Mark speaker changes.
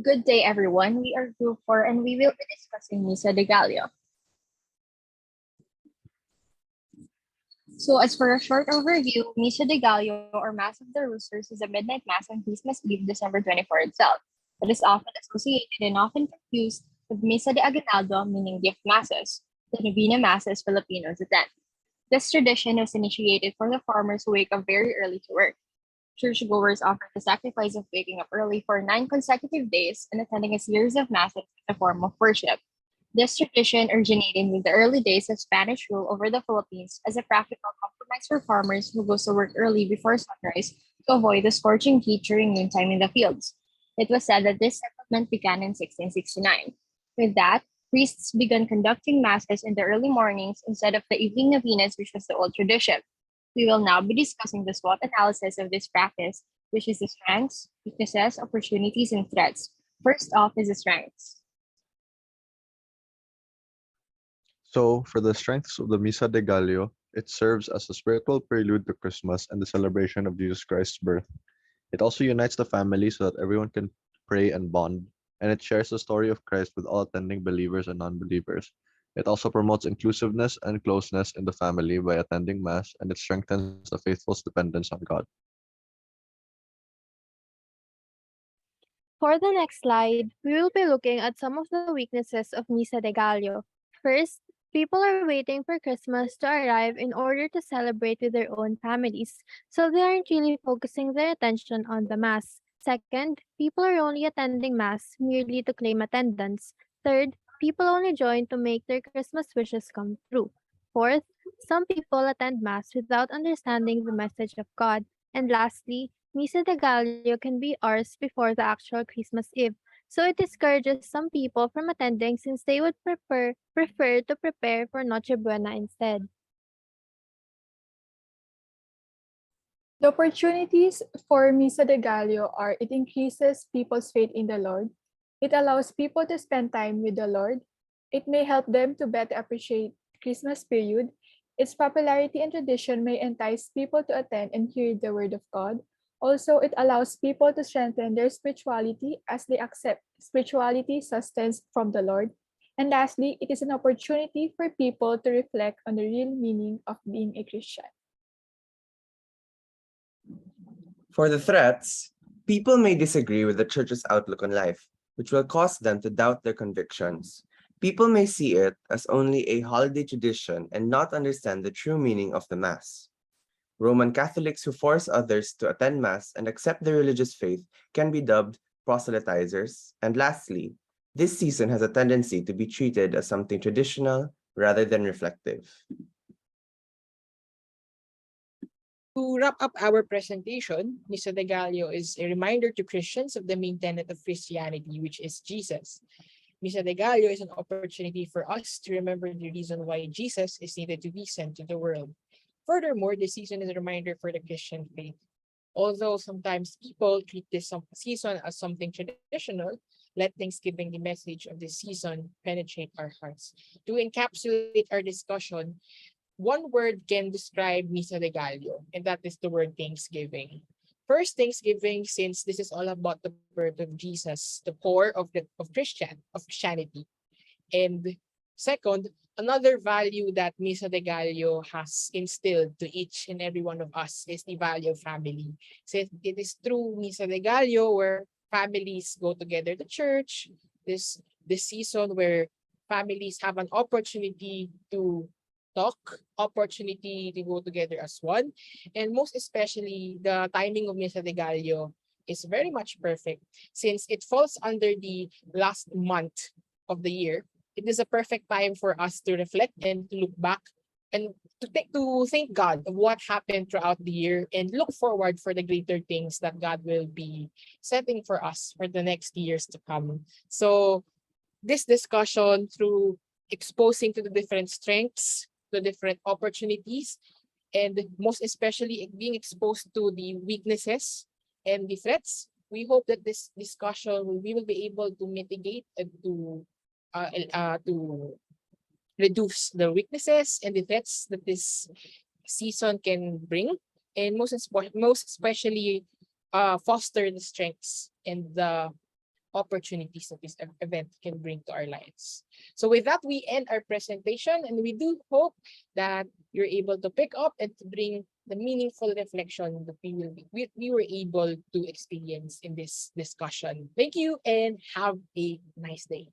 Speaker 1: Good day, everyone. We are Group 4 and we will be discussing Misa de Gallo. So, as for a short overview, Misa de Gallo, or Mass of the Roosters, is a midnight Mass on Christmas Eve, December 24 itself. It is often associated and often confused with Misa de Aguinaldo, meaning gift masses, the Novena Masses Filipinos attend. This tradition was initiated for the farmers who wake up very early to work. Churchgoers offer the sacrifice of waking up early for 9 consecutive days and attending a series of masses as a form of worship. This tradition originated in the early days of Spanish rule over the Philippines as a practical compromise for farmers who go to work early before sunrise to avoid the scorching heat during noontime in the fields. It was said that this settlement began in 1669. With that, priests began conducting masses in the early mornings instead of the evening novenas, which was the old tradition. We will now be discussing the SWOT analysis of this practice, which is the strengths, weaknesses, opportunities, and threats. First off is the strengths.
Speaker 2: So, for the strengths of the Misa de Gallo, it serves as a spiritual prelude to Christmas and the celebration of Jesus Christ's birth. It also unites the family so that everyone can pray and bond, and it shares the story of Christ with all attending believers and non-believers. It also promotes inclusiveness and closeness in the family by attending Mass, and it strengthens the faithful's dependence on God.
Speaker 3: For the next slide, we will be looking at some of the weaknesses of Misa de Gallo. First, people are waiting for Christmas to arrive in order to celebrate with their own families, so they aren't really focusing their attention on the Mass. Second, people are only attending Mass merely to claim attendance. Third, people only join to make their Christmas wishes come true. Fourth, some people attend Mass without understanding the message of God. And lastly, Misa de Gallo can be hours before the actual Christmas Eve, so it discourages some people from attending since they would prefer to prepare for Noche Buena instead.
Speaker 4: The opportunities for Misa de Gallo are it increases people's faith in the Lord. It allows people to spend time with the Lord. It may help them to better appreciate Christmas period. Its popularity and tradition may entice people to attend and hear the word of God. Also, it allows people to strengthen their spirituality as they accept spirituality sustenance from the Lord. And lastly, it is an opportunity for people to reflect on the real meaning of being a Christian.
Speaker 5: For the threats, people may disagree with the church's outlook on life, which will cause them to doubt their convictions. People may see it as only a holiday tradition and not understand the true meaning of the Mass. Roman Catholics who force others to attend Mass and accept their religious faith can be dubbed proselytizers. And lastly, this season has a tendency to be treated as something traditional rather than reflective.
Speaker 6: To wrap up our presentation, Misa de Gallo is a reminder to Christians of the main tenet of Christianity, which is Jesus. Misa de Gallo is an opportunity for us to remember the reason why Jesus is needed to be sent to the world. Furthermore, this season is a reminder for the Christian faith. Although sometimes people treat this season as something traditional, let Thanksgiving, the message of this season, penetrate our hearts. To encapsulate our discussion, one word can describe Misa de Gallo, and that is the word Thanksgiving. First, Thanksgiving, since this is all about the birth of Jesus, the core of Christianity. And second, another value that Misa de Gallo has instilled to each and every one of us is the value of family. Since it is through Misa de Gallo where families go together to church, this season where families have an opportunity to talk, opportunity to go together as one, and most especially the timing of Misa de Gallo is very much perfect since it falls under the last month of the year. It is a perfect time for us to reflect and to look back and to thank God of what happened throughout the year and look forward for the greater things that God will be setting for us for the next years to come. So this discussion through exposing to the different strengths, the different opportunities, and most especially being exposed to the weaknesses and the threats, we hope that this discussion we will be able to mitigate and to reduce the weaknesses and the threats that this season can bring, and most especially foster the strengths and the opportunities that this event can bring to our lives. So with that, we end our presentation, and we do hope that you're able to pick up and to bring the meaningful reflection that we were able to experience in this discussion. Thank you and have a nice day.